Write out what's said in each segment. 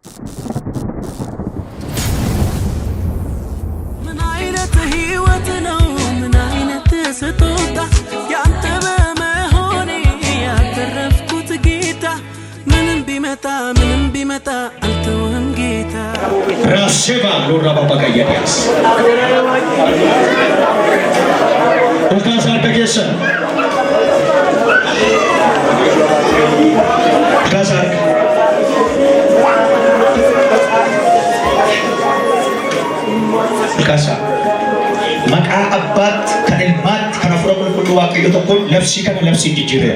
من عينة هيوتنا ومن عينة ستوتا يا أنت ما هوني يا ترفكو تجيتا من بمتى أنت وهم جيتا راسبا لورا بابا كيدياس Ulkasan kegesan Ulkasan Ulkasan Maka abad kan ilmat kan afura kullu waaqayyo tokko labsi kana labsi jijjiire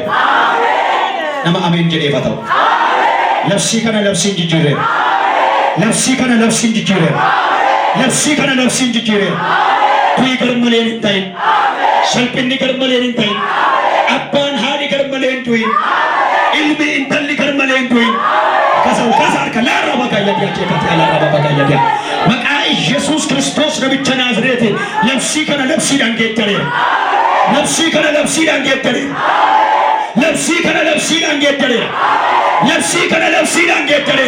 nama amen jedhee fatau labsi kana labsi jijjiire labsi kana labsi jijjiire labsi kana labsi jijjiire kui garmaleen ta'in salpinni garmaleen ta'in abbaan haadhi garmaleen tu'in ilmi intalli garmaleen tu'in kasar ka laara bagayyaa jeekati laara bagayyaa maqaa Yesuus Kiristoos namicha Naazreeti labsi kana labsiidhaan geeddare labsi kana labsiidhaan geeddare labsi kana labsiidhaan geeddare labsi kana labsiidhaan geeddare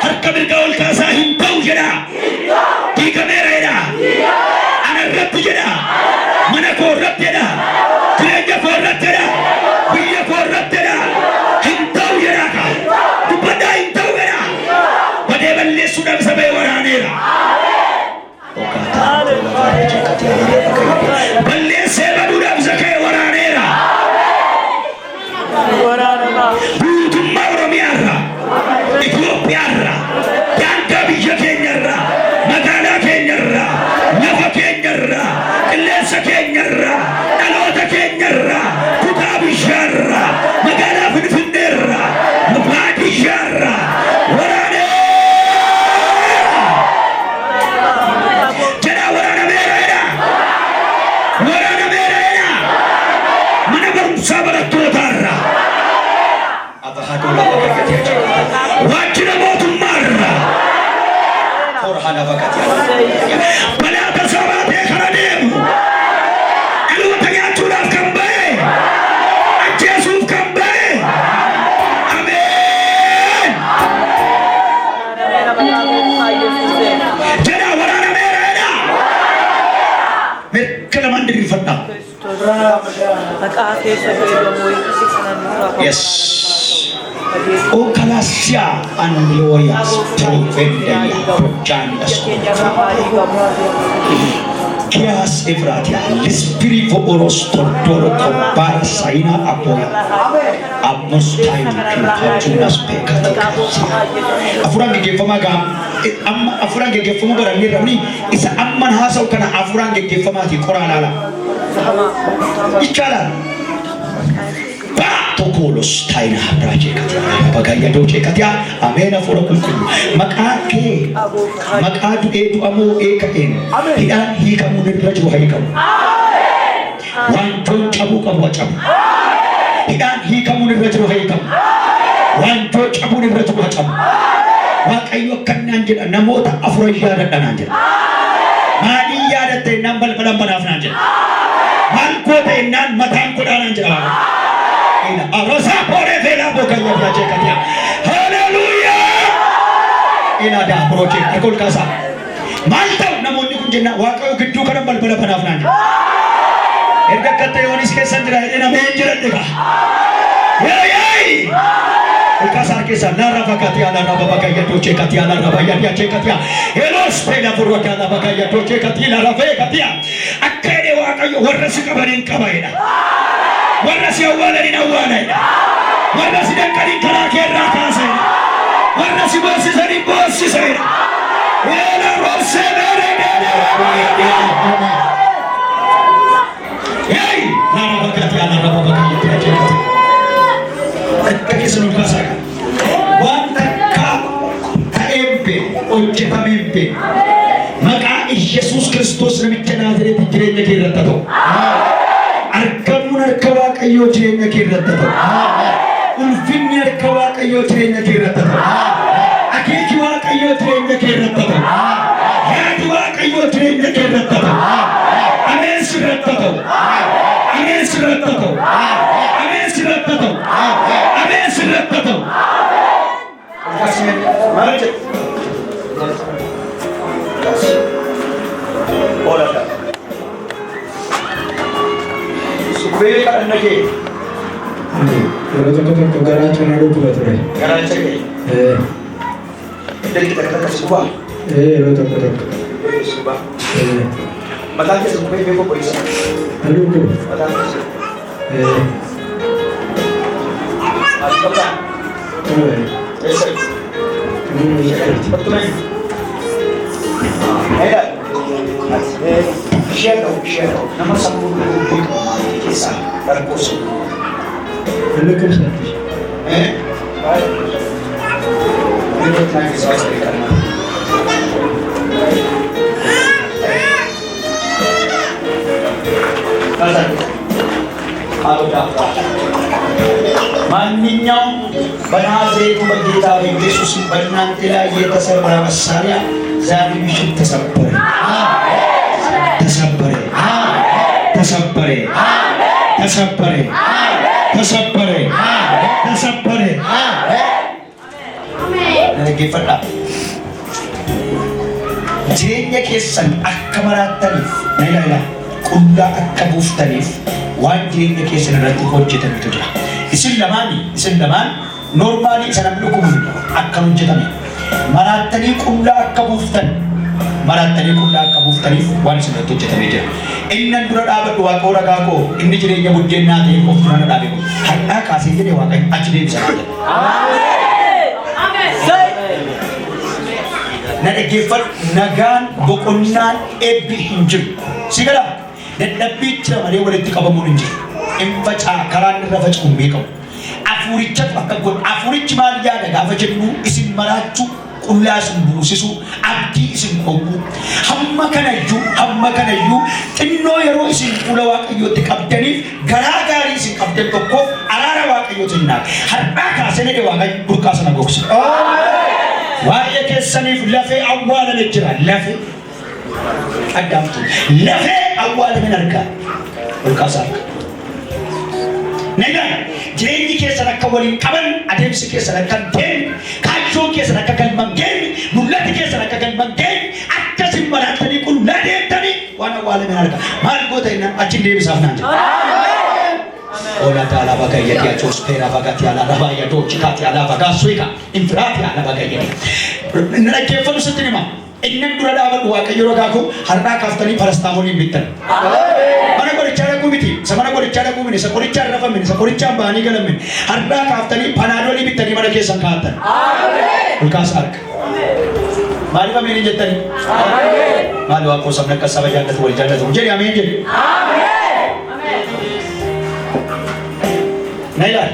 harka mirga ol kaasaa hin ta'u jedha diigameera jedha ana irratti jedha mana koo irratti jedha jireenya koo irratti jedha biyya koo irratti jedha hin ta'u jedha ka dubbadhaa hin ta'u jedha badee balleessuudhaaf saba waraaneera balleessee baduudhaaf saba waraaneera guutummaa Oromiyaarraa Itoophiyaarraa daangaa biyya keenyarraa magaalaa keenyarraa lafa keenyarraa qilleensa keenyarraa dhaloota keenyarraa kutaa biyyaarraa magaalaa Finfinneerraa baadiyyaarraa waraaneera jedha waraanameera mana barumsaa barattootaarraa wajjira mootummaarraa korhana bakati balaa tasabaatee kana deemu dhaloota nyaachuudhaaf kan ba'e ajjeesuuf kan ba'e ameen jedha waraanameera mirga lamaan diriirfadhaa yes Okalasia and glorious Provendelia Projandas Kias Evratia Lispiri Oros Tordoro Kombar Saina Apoya Amos Time Pimpajunas Pekatika Afurang Gefama Gam Afurang Gefama Barani Rami is a Amman Hasa Kana Afurang Gefamati Koranala Ikala Tokolos Taina Project Bagaya Doce Katia Amena for a Kunku Makake Makadu Edu Amo Ekain Hian Hikamun Raju Haikam One Ton Chabuka Wacham Hian Hikamun Raju Haikam One Ton Chabun Raju Wacham Wakayo Kananjil Namota Afroja Nanjil Mani Yadate Nambal Palampanafnanjil Malkote Nan Matan Kudananjil Arosa pore vela boka ya katia. Hallelujah. Ina da project akol kasa. Malta namonni kunjenna waqayo giddu kana balbala panafnan. Erga katte yonis ke sandra ina menjira deka. Yey. Ukasa ke sanara bakatia na rabaka ya toche katia na rabaya ya katia. Elos pela burwaka na baka ya toche katia na rabe katia. Akere waqayo warasi kabarin kabaina. Warasi awala ni awala warasi dankari kara kerra kase warasi bosi sari bosi sari ela rose mere hey nara bakati ana raba bakati ya kakisunu kasaka wanta ka taempe ojjetamempe maka Yesus Kristus namicha Naazreeti jireenya kee irratti ta'u argamuun harka waaqayyoo jireenya kee irratti ta'u ulfinni harka waaqayyoo jireenya kee irratti ta'u akeeki waaqayyoo jireenya kee irratti ta'u yaadi waaqayyoo jireenya kee irratti ta'u ameen sirratti ta'u ameen sirratti ta'u ameen sirratti ta'u ameen sirratti ta'u Marche. Ora da. Subhe ka nage. Kalau garaacha na dhufu ture. Garaacha ke. Dari kita suba. Yeroo tokko. Suba. Mataa ke subhe beko polisa. Aluko. Mataa ke. Asbata. Yes. Betul ni. Ada. Shadow. Nama sambung lebih kisah terus. Aluko satu. Baik. Ini tentang kisah mereka. ማንኛውም በናዝሬቱ በጌታ በኢየሱስ በእናንተ ላይ የተሰራ መሳሪያ ዛሬ ምሽት ተሰበረ። ነጌፈላ jireenya keessan akka maraattaniif nayilaa qullaa akka buuftaniif waan jireenya keessan irratti hojjetamitu jira. Isin lamaan noormaalii isa namni dhugumun akka hojjetame maraattanii qullaa akka buuftaniif waan isin irratti hojjetamee jira. Innan dura dhaabadhu Waaqoo ragaa koo inni jireenya buddeennaa ta'e of dura dhaabe kun har'aa kaasee jedhee Waaqayyo achi deebisa. Na dhaggeeffadhu nagaan boqonnaan eebbi hin jiru. Si gala dadhabbicha malee walitti qabamuun hin jiru. Hin facaa karaan irra faca'u hin beekamu. Afuurichatu akka godhu afuurichi maal yaada gaafa jedhu isin maraachuu qullaa isin buusisuu abdii isin dhowwuu hamma kanayyuu xinnoo yeroo isin fuula Waaqayyootti qabdaniif garaa gaarii isin qabdan tokkoof araara Waaqayyootiin naaf har'aa kaasee jedhe Waaqayyo burqaa sana gogse. Waa'ee keessaniif lafee awwaalame jira. Lafee addaamtu lafee awwaalame argaa burqaasaa argaa. Nagaan jireenyi keessan akka waliin qaban adeemsi keessan akka deemu kaayyoon keessan akka galman deemu mul'ati keessan akka galman deemu akkasin maraatanii qullaa deemtanii waan awwaalame argaa. Maal goota inni achi deebisaaf naan jedha. Ola taala bagaya dia chospera bagati ala rabaya do chikati ala bagasuika infrati ala bagaya. Nake fadu setinima. Innan dura dhaabadhu Waaqayyo ragaa koo har'aa kaaftanii parastaamoliin bittan. Mana qorichaa dhaquu miti. Isa mana qorichaa dhaquu miti. Isa qorichaa rafa miti. Isa qorichaa baanii galan miti. Har'aa kaaftanii panaadolii bittanii mana keessan kaa'atan. Ulkaas harka. Maaliif ameen jettanii? Maali Waaqoo sabni akka saba jaallatu wal jaallatu. Jedhi ameen jedhi. Nailah,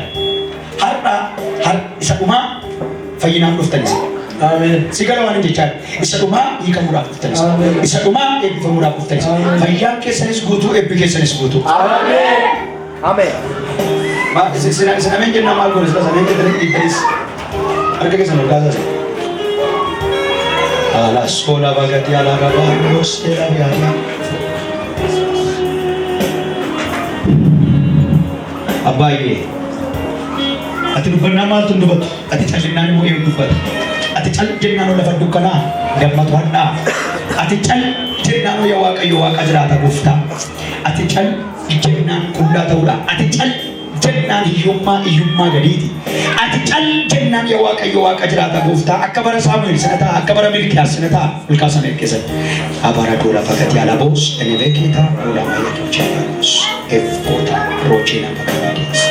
har'a isa dhumaa fayyinaaf dhuftanis. Sigara waan hin jechaan isa dhumaa hiikamuudhaaf dhuftanis. Isa dhumaa eebbifamuudhaaf dhuftanis. Fayyaan keessanis guutuu eebbi keessanis guutuu. Isin ameen jennaa maal goone silas ameen jettanii dhiibbanis harka keessan ol kaasaa. Alas kola bagati ala rabaandos erabiyaadha. Abbaayee ati dubbannaa maaltu dubbatu ati callinnaan immoo eeyyuu dubbata ati cal jennaan lafa dukkanaa gammatu hadhaa ati cal jennaan yaa Waaqayyo Waaqa jiraata gooftaa ati cal jennaan qullaa ta'uudha ati cal jennaan hiyyummaa gadiiti ati cal jennaan yaa Waaqayyo Waaqa jiraata gooftaa akka bara Saamu'eel sana ta'a akka bara Milkiyaas sana ta'a Milkaasana eeggesan abara doola fakkatii alaboos inni beekeetaa doola mayyatu jaalalus eefkoota roojina fakkaatiis.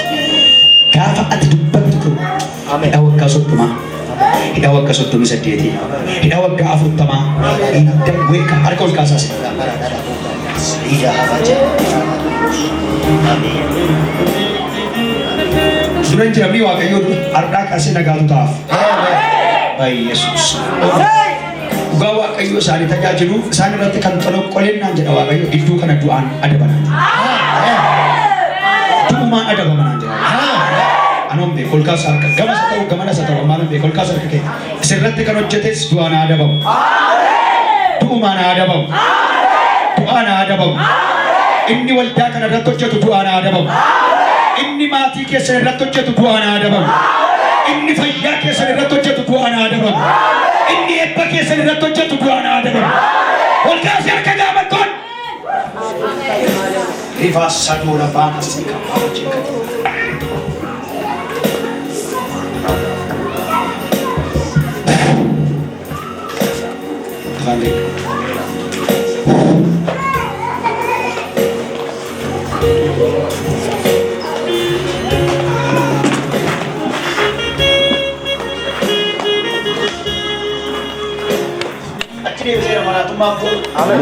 Gaafa ati dubbattu kun hidha waggaa 30 hidha waggaa 38 hidha waggaa 40 hidha weeka harka ol kaasaas dura hin jiramni Waaqayyo har'aa kaasee nagaatu ta'aaf. Yesuus dhugaa Waaqayyo isaanii tajaajilu isaan irratti kan xoloqqolennaan jedha Waaqayyo iddoo kana du'aan adabanaan du'umaan adabamanaan jedha. Anom beekol kaasa harka gama sa ta'u gamana sa ta'u ammaan beekol kaasa harka kee isirratti kan hojjetes du'aan adabamu. Du'umaan adabamu. Du'aan adabamu. Inni waldaa kana irratti hojjetu du'aan adabamu. Inni maatii keessan irratti hojjetu du'aan adabamu. inni fayyaa keessan irratti hojjetu du'aan aadaman inni eebba keessan irratti hojjetu du'aan aadaman ol kaasee harka gaafattoon rifaas saduu lafaan asii qabaa hojjetu Achire bisa mana tu mampu? Amin.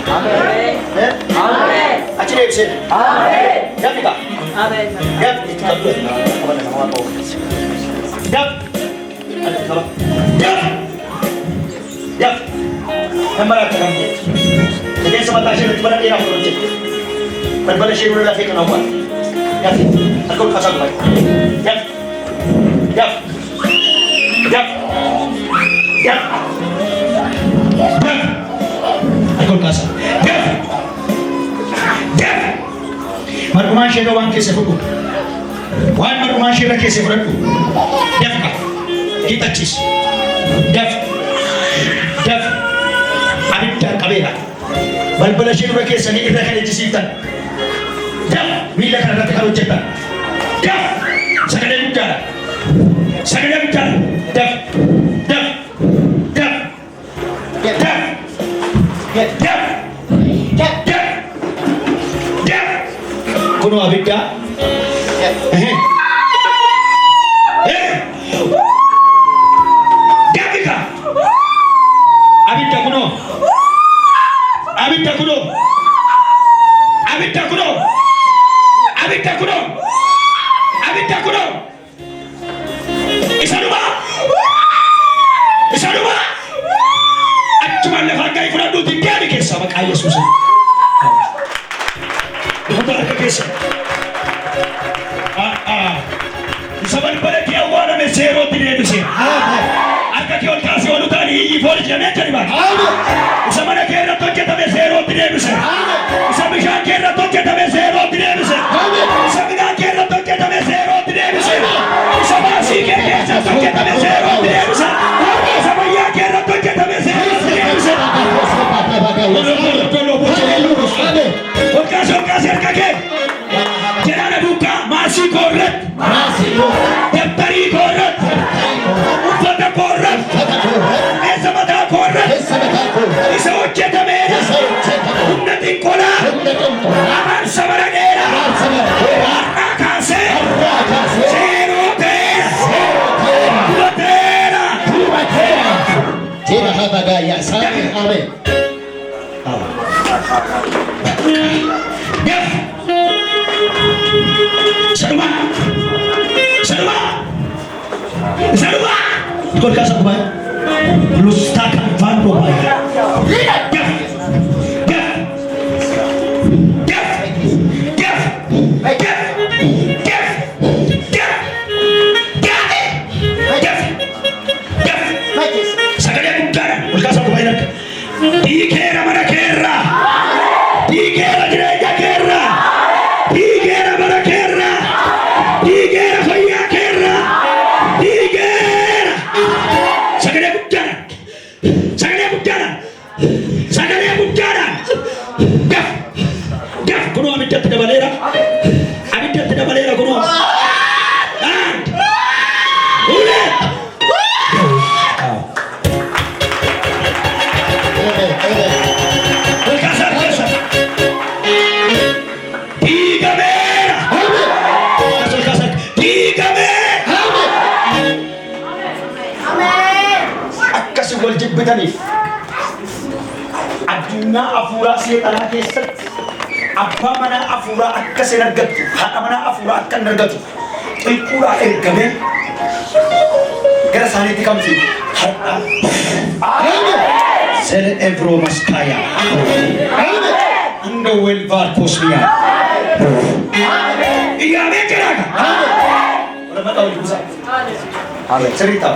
Amin. Amin. Achire bisa? Amin. Jam kita? Amin. Jam kita tu. Apa nama apa? Jam. Ada apa? Jam. Jam. Nombor apa kamu? Jadi sebentar saya nanti pada dia nak projek. Pada saya dulu lagi kena buat. Jam. Aku kasar baik. Jam. Jam. Jam. Jam. Aku kasar. Jam. Jam. Markuman saya doang kisah buku. Wan markuman saya kisah buku. Jam kah? Kita cis. Jam. Jam. Abidda kabela. Balbala saya dulu kisah ni kita kena cisitan. Jam. Bila kena datang kalau cepat. Jam. Sekadar bicara. Sekadar bicara. Jam. Jam. Jam. Jam. Jam. Jam. Jam. Jam. Kuno abidda. Jam kita. Abidda kuno. Abidda kuno. Abidda kuno. Abidda kuno. Abidda kuno. Isanuma. Isanuma. Cuma lepas kaya kurang dua tiga ni kisah mak ayah susah. Betul ke kisah? Zaman pada dia wana mesero tidak bisa. Agak kau kasih orang tadi ini boleh jangan cari mak. Zaman nak kira tu kita mesero tidak bisa. Zaman nak kira tu kita mesero tidak bisa. Zaman nak kira tu kita mesero tidak bisa. Zaman si kira tu kita mesero tidak bisa. Zaman yang kira tu kita mesero tidak bisa. Okasi kaki. Jangan buka masih korek. Daptari korek. Foto korek. Esamata korek. Isa ucap tamera. Unnati kola. Aman sabaragera. Akase. Serotera. Lotera. Tidak ada gaya sami amin. Ya. Saruma. Saruma. Saruma. Kau kasar apa? Lustakan van apa? Ya. Ya. Ya. Ya. Ya. Ya. Ya. Ya. Ya. Ya. Sakali bukan. Kau kasar apa? Dikira mana kira? Dikira gereja kira? Dikira mana kira? Dikira kaya kira? Dikira. Sakali bukan. Sakali bukan. Sakali bukan. Gaf. Gaf. Kuno abidda tidak balera. Abidda tidak balera kuno. Ulet. Kasar. Tiga merah. Kasar. Tiga merah. Akkas wal jibbitani. Addunyaa afuuraa seexanaa keessatti abbaa manaa afuuraa akkas hin argattu, haadha manaa afuuraa akka hin argattu xilquudhaa ergamee gara isaaniitti kamsi har'a. Sele Evro Maskaya. Ando Welvar Kosmia. Iya, me keraga. Orang tahu juga. Amin. Cerita.